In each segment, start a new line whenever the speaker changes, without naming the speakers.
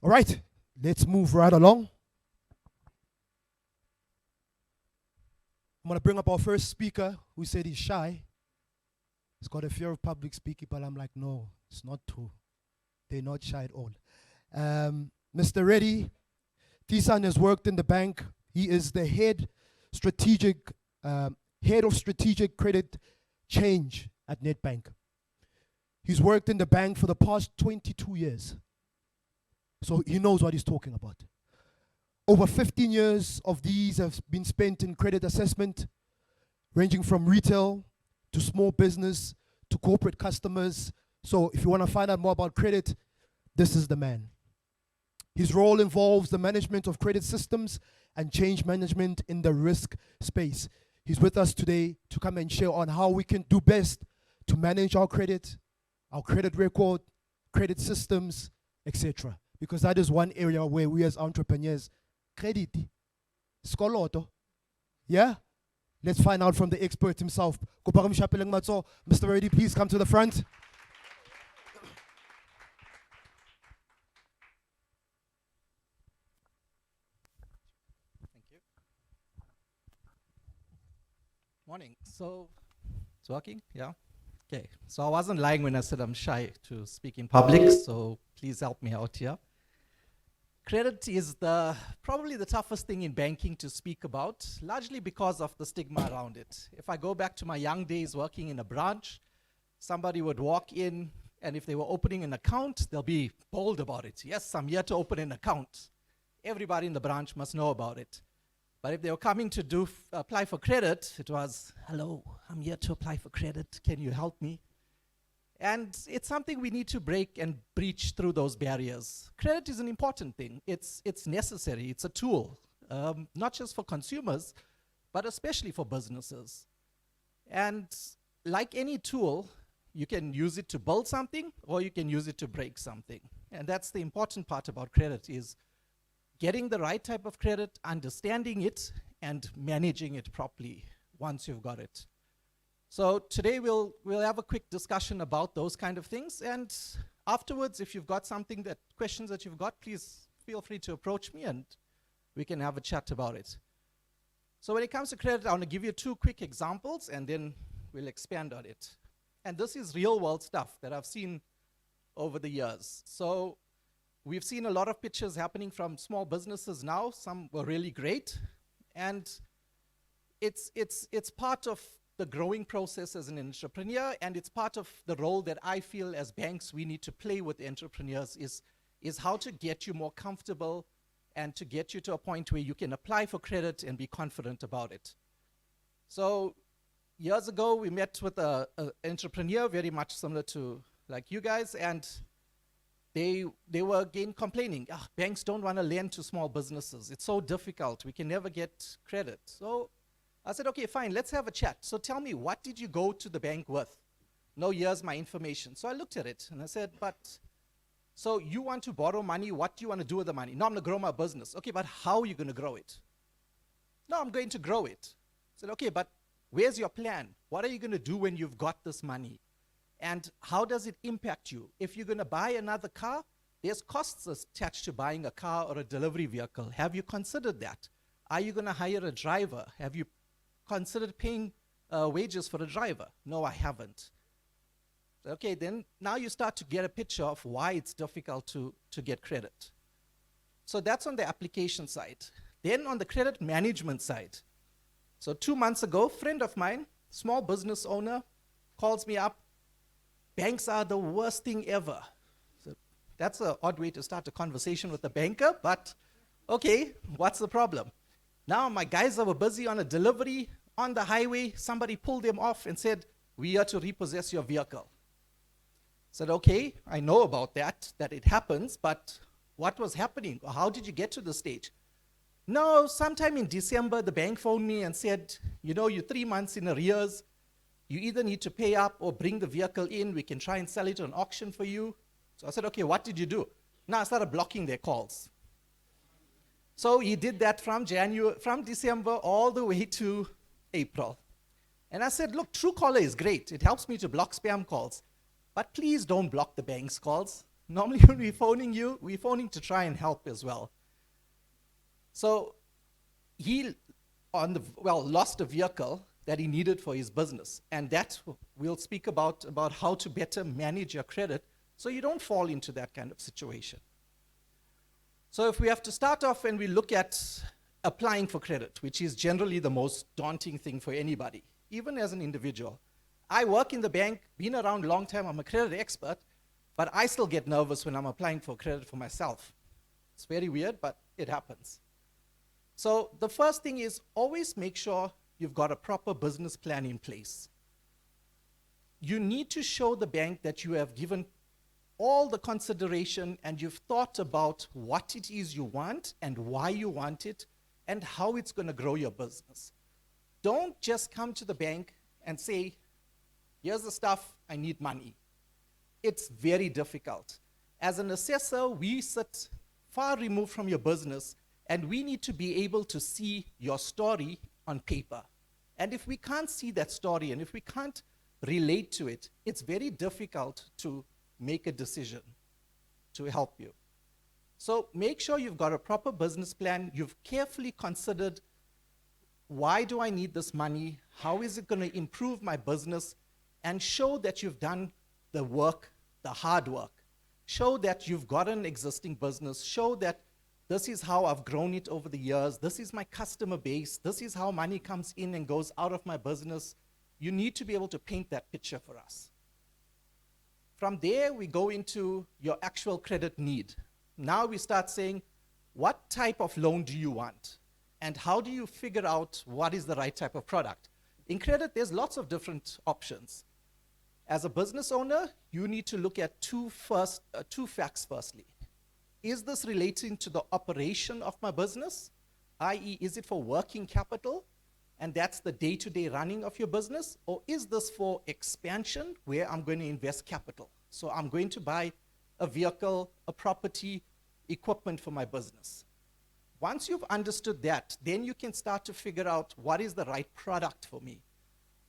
All right, let's move right along. I'm going to bring up our first speaker who said he's shy. He's got a fear of public speaking, but I'm like, no, it's not true. They're not shy at all. Mr. Reddy, Theesan has worked in the bank. He is the head of strategic credit change at Nedbank. He's worked in the bank for the past 22 years. So he knows what he's talking about. Over 15 years of these have been spent in credit assessment, ranging from retail to small business to corporate customers. So if you want to find out more about credit, this is the man. His role involves the management of credit systems and change management in the risk space. He's with us today to come and share on how we can do best to manage our credit record, credit systems, etc. Because that is one area where we as entrepreneurs, credit, skoloto, yeah? Let's find out from the expert himself. Mr. Reddy, please come to the front.
Thank you. Morning. So, it's working? Yeah? Okay. So I wasn't lying when I said I'm shy to speak in public, so please help me out here. Credit is probably the toughest thing in banking to speak about, largely because of the stigma around it. If I go back to my young days working in a branch, somebody would walk in, and if they were opening an account, they'll be bold about it. Yes, I'm here to open an account. Everybody in the branch must know about it. But if they were coming to apply for credit, it was, hello, I'm here to apply for credit. Can you help me? And it's something we need to break and breach through those barriers. Credit is an important thing. It's necessary. It's a tool, not just for consumers, but especially for businesses. And like any tool, you can use it to build something or you can use it to break something. And that's the important part about credit, is getting the right type of credit, understanding it, and managing it properly once you've got it. So today we'll have a quick discussion about those kind of things, and afterwards, if you've got questions that you've got, please feel free to approach me and we can have a chat about it. So when it comes to credit, I want to give you 2 quick examples and then we'll expand on it. And this is real world stuff that I've seen over the years. So we've seen a lot of pictures happening from small businesses now. Some were really great, and it's part of the growing process as an entrepreneur, and it's part of the role that I feel as banks we need to play with entrepreneurs is how to get you more comfortable and to get you to a point where you can apply for credit and be confident about it. So years ago, we met with an entrepreneur very much similar to like you guys, and they were again complaining, banks don't want to lend to small businesses. It's so difficult. We can never get credit. So I said, okay, fine, let's have a chat. So tell me, what did you go to the bank with? No, here's my information. So I looked at it and I said, so you want to borrow money, what do you want to do with the money? No, I'm going to grow my business. Okay, but how are you going to grow it? No, I'm going to grow it. I said, okay, but where's your plan? What are you going to do when you've got this money? And how does it impact you? If you're going to buy another car, there's costs attached to buying a car or a delivery vehicle. Have you considered that? Are you going to hire a driver? Have you considered paying wages for a driver? No, I haven't. Okay, then now you start to get a picture of why it's difficult to get credit. So that's on the application side. Then on the credit management side. So 2 months ago, a friend of mine, small business owner, calls me up. Banks are the worst thing ever. So that's an odd way to start a conversation with a banker, but okay, what's the problem? Now my guys were busy on a delivery on the highway. Somebody pulled them off and said, we are to repossess your vehicle. I said, okay, I know about that it happens, but what was happening? How did you get to this stage? No, sometime in December, the bank phoned me and said, you're 3 months in arrears. You either need to pay up or bring the vehicle in. We can try and sell it on auction for you. So I said, okay, what did you do? Now I started blocking their calls. So he did that from December all the way to April. And I said, look, Truecaller is great. It helps me to block spam calls. But please don't block the bank's calls. Normally when we're phoning you, we're phoning to try and help as well. So he lost a vehicle that he needed for his business. And that we'll speak about how to better manage your credit so you don't fall into that kind of situation. So if we have to start off and we look at applying for credit, which is generally the most daunting thing for anybody, even as an individual. I work in the bank, been around a long time, I'm a credit expert, but I still get nervous when I'm applying for credit for myself. It's very weird, but it happens. So the first thing is always make sure you've got a proper business plan in place. You need to show the bank that you have given all the consideration and you've thought about what it is you want and why you want it and how it's going to grow your business. Don't just come to the bank and say, here's the stuff, I need money. It's very difficult. As an assessor, we sit far removed from your business and we need to be able to see your story on paper. And if we can't see that story and if we can't relate to it, it's very difficult to make a decision to help you. So make sure you've got a proper business plan. You've carefully considered, why do I need this money? How is it going to improve my business? And show that you've done the work, the hard work. Show that you've got an existing business. Show that this is how I've grown it over the years. This is my customer base. This is how money comes in and goes out of my business. You need to be able to paint that picture for us. From there, we go into your actual credit need. Now we start saying, what type of loan do you want? And how do you figure out what is the right type of product? In credit, there's lots of different options. As a business owner, you need to look at two facts firstly. Is this relating to the operation of my business? I.e., is it for working capital? And that's the day-to-day running of your business? Or is this for expansion where I'm going to invest capital? So I'm going to buy a vehicle, a property, equipment for my business. Once you've understood that, then you can start to figure out what is the right product for me.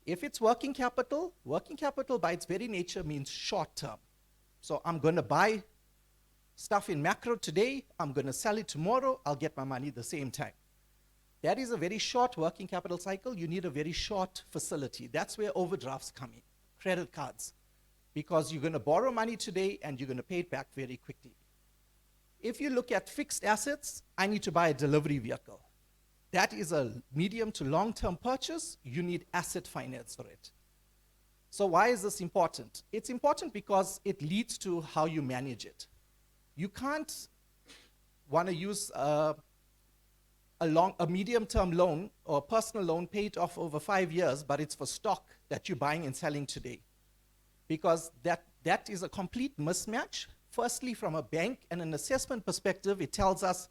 If it's working capital by its very nature means short term. So I'm going to buy stuff in macro today, I'm going to sell it tomorrow, I'll get my money the same time. That is a very short working capital cycle. You need a very short facility. That's where overdrafts come in, credit cards, because you're going to borrow money today and you're going to pay it back very quickly. If you look at fixed assets, I need to buy a delivery vehicle. That is a medium to long-term purchase. You need asset finance for it. So why is this important? It's important because it leads to how you manage it. You can't want to use a medium-term loan or a personal loan paid off over 5 years, but it's for stock that you're buying and selling today. Because that is a complete mismatch. Firstly, from a bank and an assessment perspective, it tells us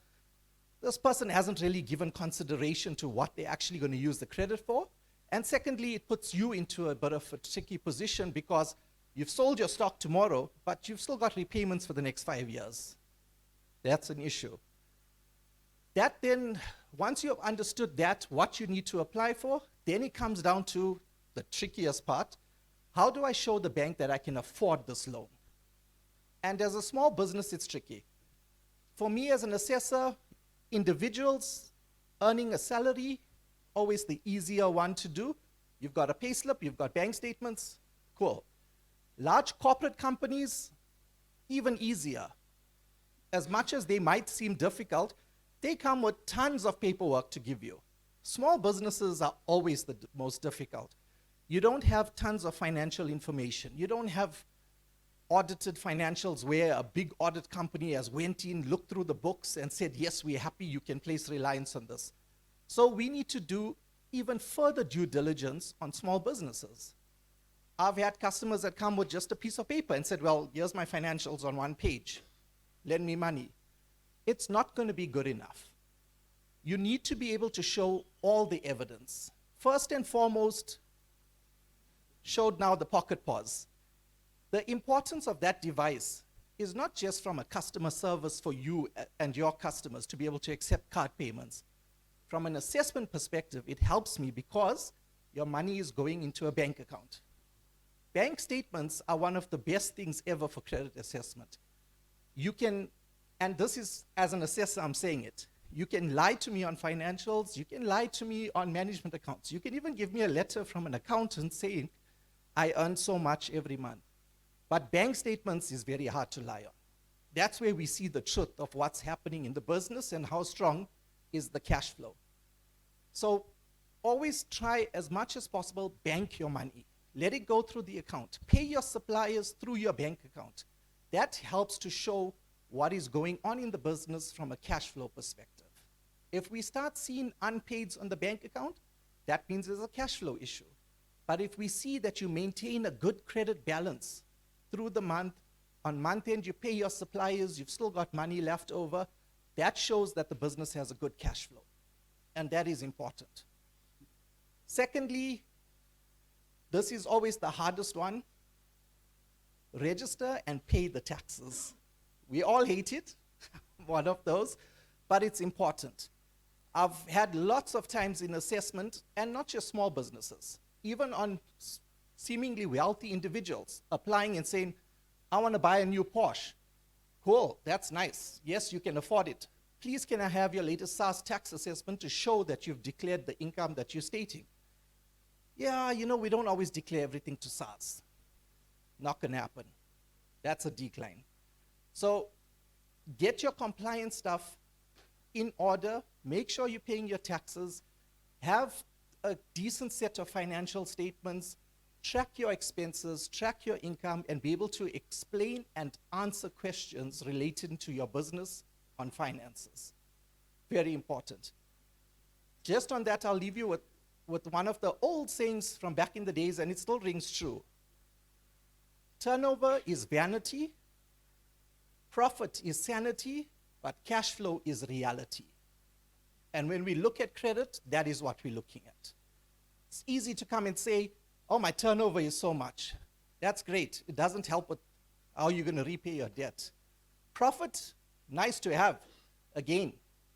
this person hasn't really given consideration to what they're actually going to use the credit for. And secondly, it puts you into a bit of a tricky position because you've sold your stock tomorrow, but you've still got repayments for the next 5 years. That's an issue. That then, once you have understood that, what you need to apply for, then it comes down to the trickiest part. How do I show the bank that I can afford this loan? And as a small business, it's tricky. For me as an assessor, individuals earning a salary, always the easier one to do. You've got a payslip, you've got bank statements, cool. Large corporate companies, even easier. As much as they might seem difficult, they come with tons of paperwork to give you. Small businesses are always the most difficult. You don't have tons of financial information. You don't have audited financials where a big audit company has went in, looked through the books and said, yes, we're happy, you can place reliance on this. So we need to do even further due diligence on small businesses. I've had customers that come with just a piece of paper and said, well, here's my financials on one page. Lend me money. It's not going to be good enough. You need to be able to show all the evidence. First and foremost, showed now the pocket pause. The importance of that device is not just from a customer service for you and your customers to be able to accept card payments. From an assessment perspective, it helps me because your money is going into a bank account. Bank statements are one of the best things ever for credit assessment. you can, and this is as an assessor, I'm saying it, you can lie to me on financials, you can lie to me on management accounts, you can even give me a letter from an accountant saying, I earn so much every month. But bank statements is very hard to lie on. That's where we see the truth of what's happening in the business and how strong is the cash flow. So always try as much as possible, bank your money. Let it go through the account. Pay your suppliers through your bank account. That helps to show what is going on in the business from a cash flow perspective. If we start seeing unpaids on the bank account, that means there's a cash flow issue. But if we see that you maintain a good credit balance through the month, on month end you pay your suppliers, you've still got money left over, that shows that the business has a good cash flow. And that is important. Secondly, this is always the hardest one. Register and pay the taxes. We all hate it, one of those, but it's important. I've had lots of times in assessment, and not just small businesses, even on seemingly wealthy individuals applying and saying, I want to buy a new Porsche. Cool, that's nice. Yes, you can afford it. Please can I have your latest SARS tax assessment to show that you've declared the income that you're stating? Yeah, we don't always declare everything to SARS. Not going to happen. That's a decline. So get your compliance stuff in order. Make sure you're paying your taxes. Have a decent set of financial statements. Track your expenses, track your income, and be able to explain and answer questions relating to your business on finances. Very important. Just on that, I'll leave you with one of the old sayings from back in the days, and it still rings true. Turnover is vanity, profit is sanity, but cash flow is reality. And when we look at credit, that is what we're looking at. It's easy to come and say, oh, my turnover is so much. That's great. It doesn't help with how you're going to repay your debt. Profit, nice to have. Again,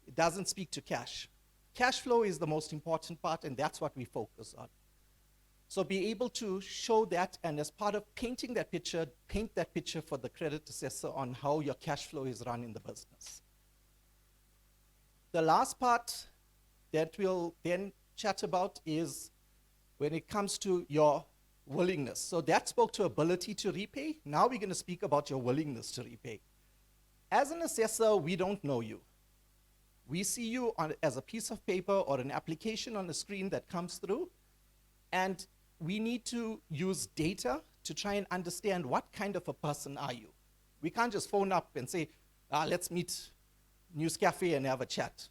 it doesn't speak to cash. Cash flow is the most important part, and that's what we focus on. So be able to show that, and as part of painting that picture, paint that picture for the credit assessor on how your cash flow is run in the business. The last part that we'll then chat about is when it comes to your willingness. So that spoke to ability to repay. Now we're going to speak about your willingness to repay. As an assessor, we don't know you. We see you as a piece of paper or an application on the screen that comes through, and we need to use data to try and understand what kind of a person are you. We can't just phone up and say, let's meet News Cafe and have a chat.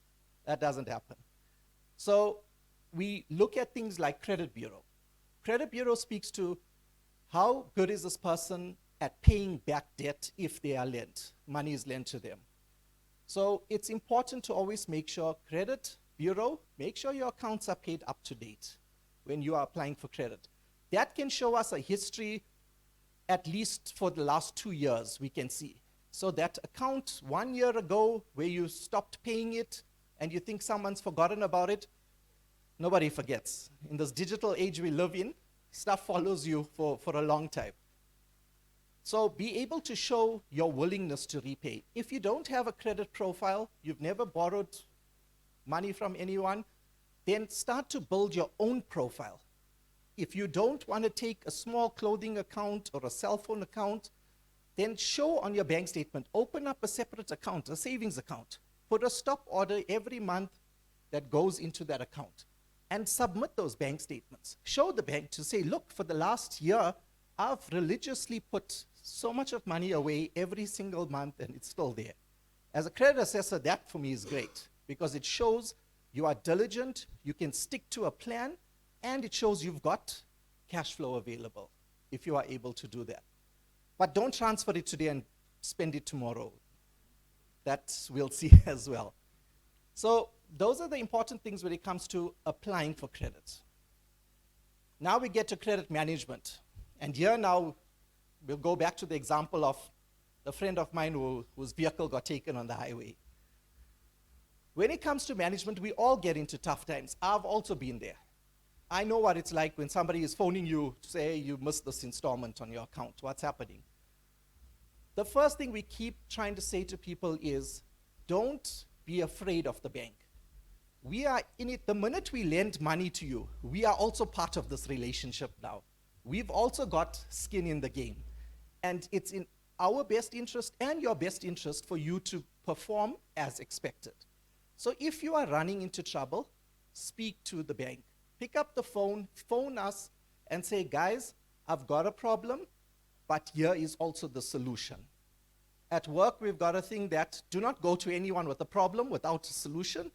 That doesn't happen. So we look at things like credit bureau. Credit bureau speaks to how good is this person at paying back debt if they are lent, money is lent to them. So it's important to always make sure credit bureau, make sure your accounts are paid up to date when you are applying for credit. That can show us a history, at least for the last 2 years, we can see. So that account 1 year ago where you stopped paying it and you think someone's forgotten about it, nobody forgets. In this digital age we live in, stuff follows you for a long time. So be able to show your willingness to repay. If you don't have a credit profile, you've never borrowed money from anyone, then start to build your own profile. If you don't want to take a small clothing account or a cell phone account, then show on your bank statement, open up a separate account, a savings account. Put a stop order every month that goes into that account and submit those bank statements. Show the bank to say, look, for the last year, I've religiously put so much of money away every single month and it's still there. As a credit assessor, that for me is great because it shows you are diligent, you can stick to a plan, and it shows you've got cash flow available if you are able to do that. But don't transfer it today and spend it tomorrow. That we'll see as well. So those are the important things when it comes to applying for credit. Now we get to credit management. And here now, we'll go back to the example of a friend of mine whose vehicle got taken on the highway. When it comes to management, we all get into tough times. I've also been there. I know what it's like when somebody is phoning you to say you missed this installment on your account. What's happening? The first thing we keep trying to say to people is, don't be afraid of the bank. We are in it. The minute we lend money to you, we are also part of this relationship now. We've also got skin in the game. And it's in our best interest and your best interest for you to perform as expected. So if you are running into trouble, speak to the bank. Pick up the phone us, and say, guys, I've got a problem, but here is also the solution. At work, we've got a thing that do not go to anyone with a problem without a solution.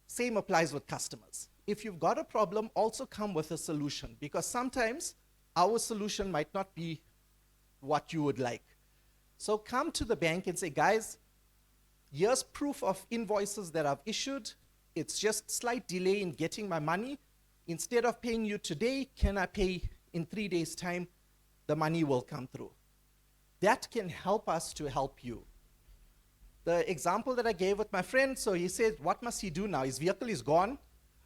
Same applies with customers. If you've got a problem, also come with a solution, because sometimes our solution might not be what you would like. So come to the bank and say, guys, here's proof of invoices that I've issued. It's just slight delay in getting my money. Instead of paying you today, can I pay in 3 days' time? The money will come through. That can help us to help you. The example that I gave with my friend, so he said, what must he do now? His vehicle is gone.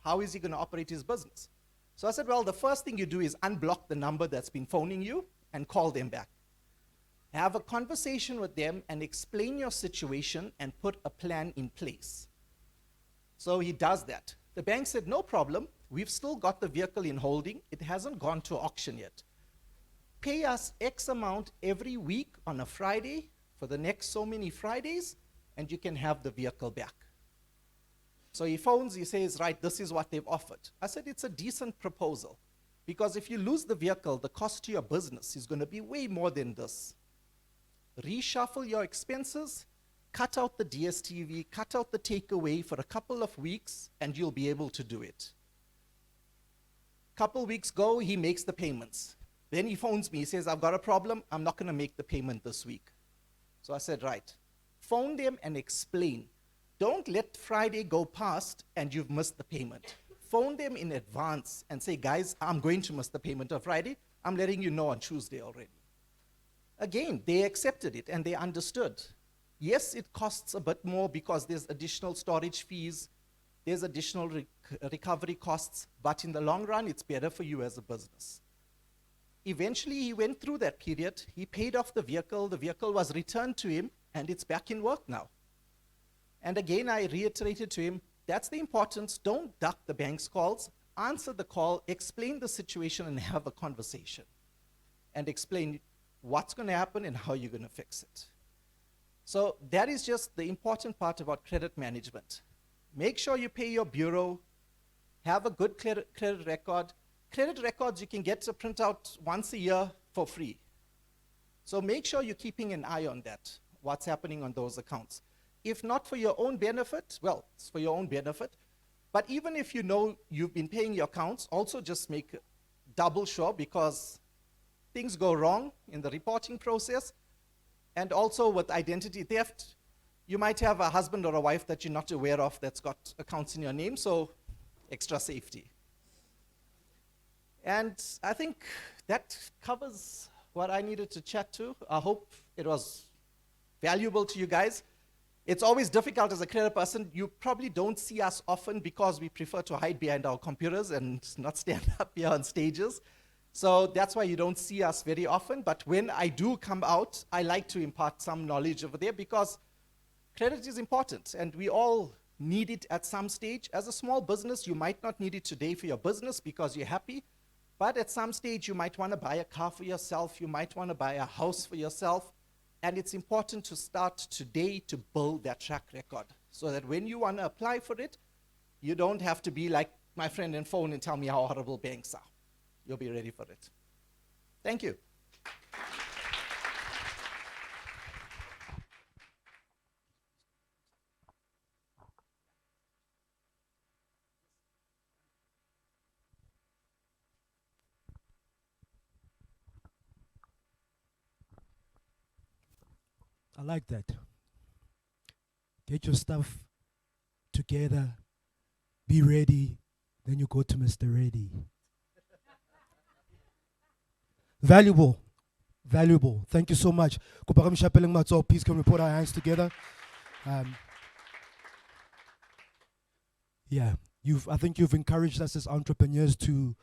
How is he going to operate his business? So I said, well, the first thing you do is unblock the number that's been phoning you and call them back. Have a conversation with them and explain your situation and put a plan in place. So he does that. The bank said, no problem. We've still got the vehicle in holding. It hasn't gone to auction yet. Pay us X amount every week on a Friday for the next so many Fridays, and you can have the vehicle back. So he phones, he says, right, this is what they've offered. I said, it's a decent proposal, because if you lose the vehicle, the cost to your business is going to be way more than this. Reshuffle your expenses, cut out the DSTV, cut out the takeaway for a couple of weeks, and you'll be able to do it. Couple weeks go, he makes the payments. Then he phones me, he says, I've got a problem, I'm not going to make the payment this week. So I said, right. Phone them and explain. Don't let Friday go past and you've missed the payment. Phone them in advance and say, guys, I'm going to miss the payment on Friday. I'm letting you know on Tuesday already. Again, they accepted it and they understood. Yes, it costs a bit more because there's additional storage fees, there's additional recovery costs, but in the long run, it's better for you as a business. Eventually, he went through that period. He paid off the vehicle was returned to him, and it's back in work now. And again, I reiterated to him, that's the importance. Don't duck the bank's calls. Answer the call, explain the situation, and have a conversation. And explain what's going to happen and how you're going to fix it. So that is just the important part about credit management. Make sure you pay your bureau, have a good credit record. Credit records you can get to print out once a year for free. So make sure you're keeping an eye on that, what's happening on those accounts. If not for your own benefit, well, it's for your own benefit. But even if you know you've been paying your accounts, also just make double sure, because things go wrong in the reporting process. And also with identity theft, you might have a husband or a wife that you're not aware of that's got accounts in your name, so extra safety. And I think that covers what I needed to chat to. I hope it was valuable to you guys. It's always difficult as a credit person. You probably don't see us often because we prefer to hide behind our computers and not stand up here on stages. So that's why you don't see us very often. But when I do come out, I like to impart some knowledge over there, because credit is important and we all need it at some stage. As a small business, you might not need it today for your business because you're happy. But at some stage, you might want to buy a car for yourself. You might want to buy a house for yourself. And it's important to start today to build that track record, so that when you want to apply for it, you don't have to be like my friend and phone and tell me how horrible banks are. You'll be ready for it. Thank you.
I like that. Get your stuff together, be ready, then you go to Mr. Ready. Valuable. Valuable. Thank you so much. Please can we put our hands together? Yeah, I think you've encouraged us as entrepreneurs to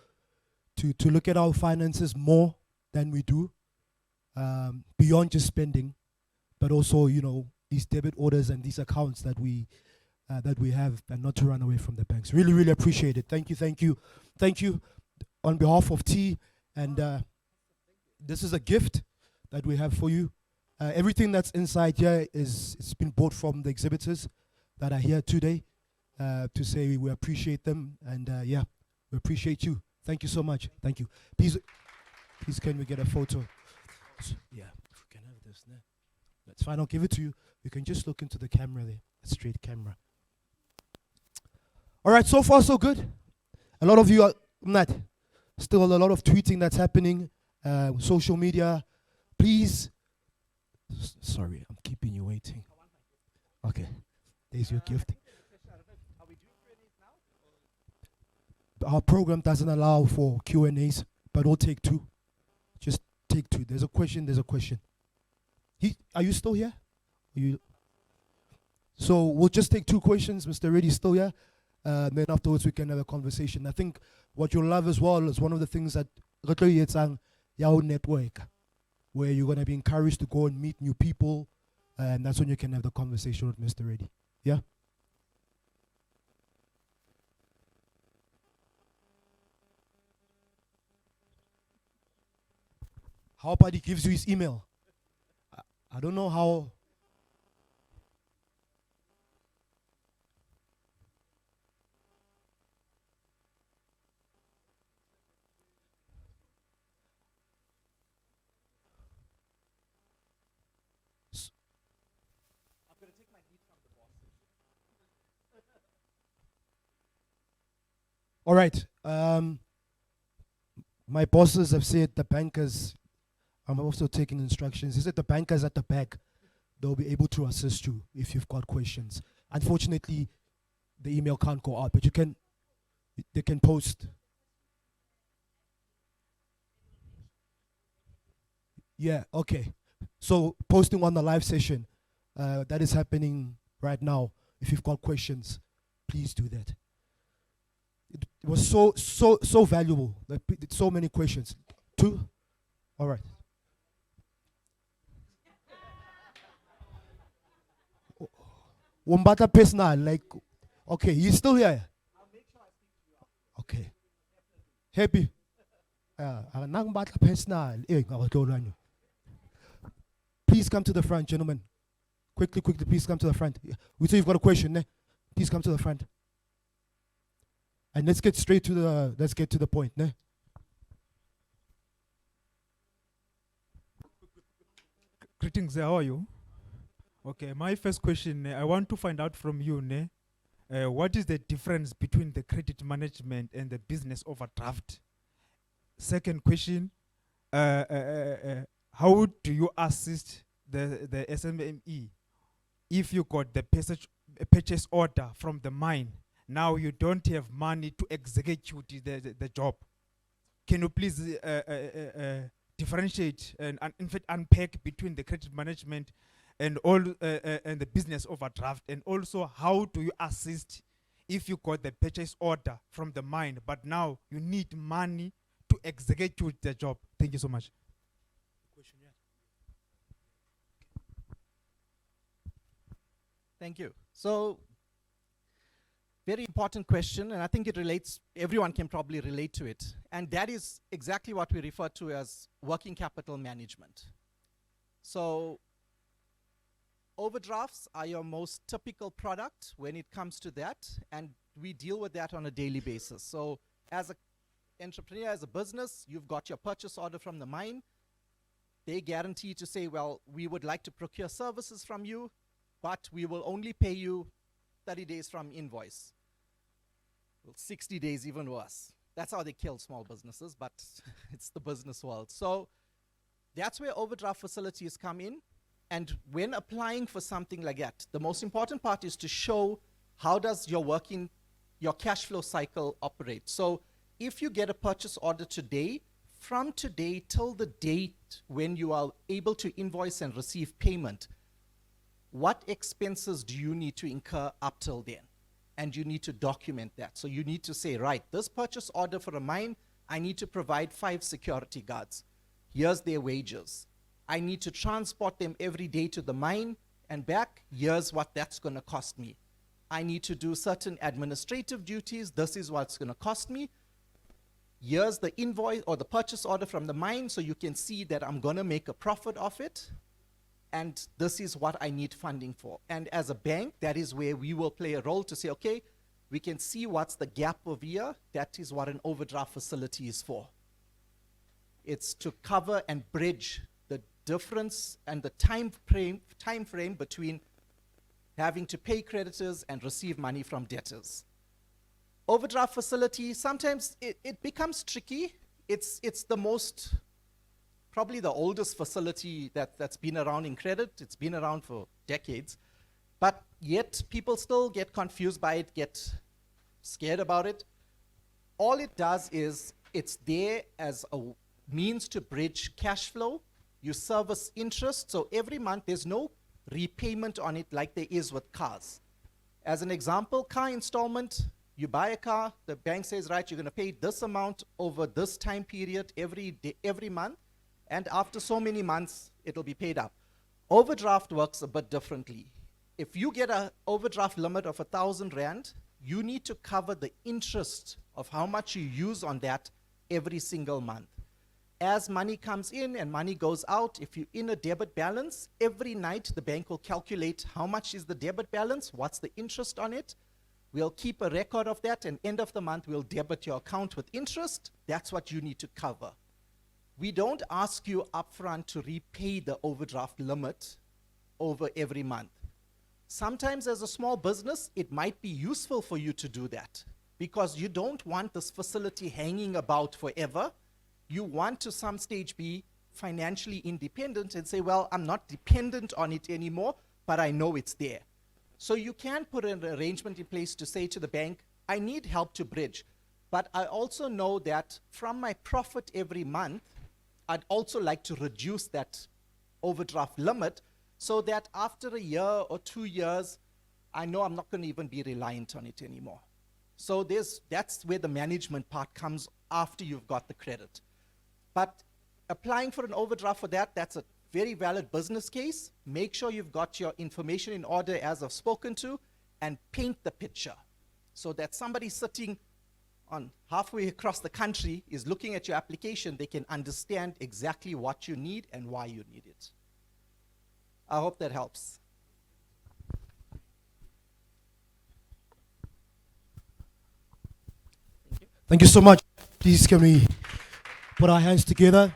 look at our finances more than we do, beyond just spending. but also, these debit orders and these accounts that we have, and not to run away from the banks. Really, really appreciate it. Thank you, thank you, thank you. On behalf of T, and this is a gift that we have for you. Everything that's inside here it's been bought from the exhibitors that are here today to say we appreciate them, and we appreciate you. Thank you so much. Thank you. Please can we get a photo? Yeah, if we can have this. That's fine. I'll give it to you. You can just look into the camera there, a straight camera. All right, so far so good. A lot of you are not. Still a lot of tweeting that's happening, social media. Please. Sorry, I'm keeping you waiting. Okay, there's your gift. Our program doesn't allow for Q&As, but we'll take two. Just take two. There's a question. Are you still here? So we'll just take two questions. Mr. Reddy's still here. Then afterwards we can have a conversation. I think what you'll love as well is one of the things that Yao network, where you're going to be encouraged to go and meet new people, and that's when you can have the conversation with Mr. Reddy. Yeah? How about he gives you his email? I don't know how.
I'm going to take my lead from the boss.
All right. My bosses have said the bankers, I'm also taking instructions. He said the bankers at the back, they'll be able to assist you if you've got questions. Unfortunately, the email can't go out, but they can post. Yeah, okay. So posting on the live session, that is happening right now. If you've got questions, please do that. It was so valuable. So many questions. Two? All right. Wombata personal, like, okay, he's still here.
I'll make sure I speak to you.
Okay. Happy. Please come to the front, gentlemen. Quickly, please come to the front. We say you've got a question, ne? Please come to the front. And let's get to the point, ne?
Greetings, how are you? Okay, my first question, I want to find out from you, what is the difference between the credit management and the business overdraft? Second question, how do you assist the SMME if you got the purchase order from the mine? Now you don't have money to execute the job. Can you please differentiate and in fact unpack between the credit management and and the business overdraft, and also how do you assist if you got the purchase order from the mine but now you need money to execute the job? Thank you so much.
Thank you. So, very important question, and I think it relates, everyone can probably relate to it. And that is exactly what we refer to as working capital management. So, overdrafts are your most typical product when it comes to that, and we deal with that on a daily basis. So, as an entrepreneur, as a business, you've got your purchase order from the mine. They guarantee to say, well, we would like to procure services from you, but we will only pay you 30 days from invoice. Well, 60 days, even worse. That's how they kill small businesses, but it's the business world. So that's where overdraft facilities come in. And when applying for something like that, the most important part is to show how does your cash flow cycle operate. So if you get a purchase order today, from today till the date when you are able to invoice and receive payment, what expenses do you need to incur up till then? And you need to document that. So you need to say, right, this purchase order for a mine, I need to provide 5 security guards. Here's their wages. I need to transport them every day to the mine and back. Here's what that's going to cost me. I need to do certain administrative duties. This is what it's going to cost me. Here's the invoice or the purchase order from the mine so you can see that I'm going to make a profit off it. And this is what I need funding for. And as a bank, that is where we will play a role to say, okay, we can see what's the gap of here. That is what an overdraft facility is for. It's to cover and bridge the difference and the time frame between having to pay creditors and receive money from debtors. Overdraft facility, sometimes it becomes tricky. It's the most, probably the oldest facility that's been around in credit. It's been around for decades. But yet people still get confused by it, get scared about it. All it does is it's there as a means to bridge cash flow. You service interest, so every month there's no repayment on it like there is with cars. As an example, car installment, you buy a car, the bank says, right, you're going to pay this amount over this time period every month, and after so many months, it'll be paid up. Overdraft works a bit differently. If you get an overdraft limit of 1,000 Rand, you need to cover the interest of how much you use on that every single month. As money comes in and money goes out, if you're in a debit balance, every night the bank will calculate how much is the debit balance, what's the interest on it. We'll keep a record of that, and end of the month we'll debit your account with interest. That's what you need to cover. We don't ask you upfront to repay the overdraft limit over every month. Sometimes as a small business, it might be useful for you to do that because you don't want this facility hanging about forever. You want to some stage be financially independent and say, well, I'm not dependent on it anymore, but I know it's there. So you can put an arrangement in place to say to the bank, I need help to bridge, but I also know that from my profit every month, I'd also like to reduce that overdraft limit so that after a year or 2 years, I know I'm not going to even be reliant on it anymore. So that's where the management part comes after you've got the credit. But applying for an overdraft for that's a very valid business case. Make sure you've got your information in order as I've spoken to, and paint the picture so that somebody sitting on halfway across the country is looking at your application, they can understand exactly what you need and why you need it. I hope that helps.
Thank you so much. Please can we put our hands together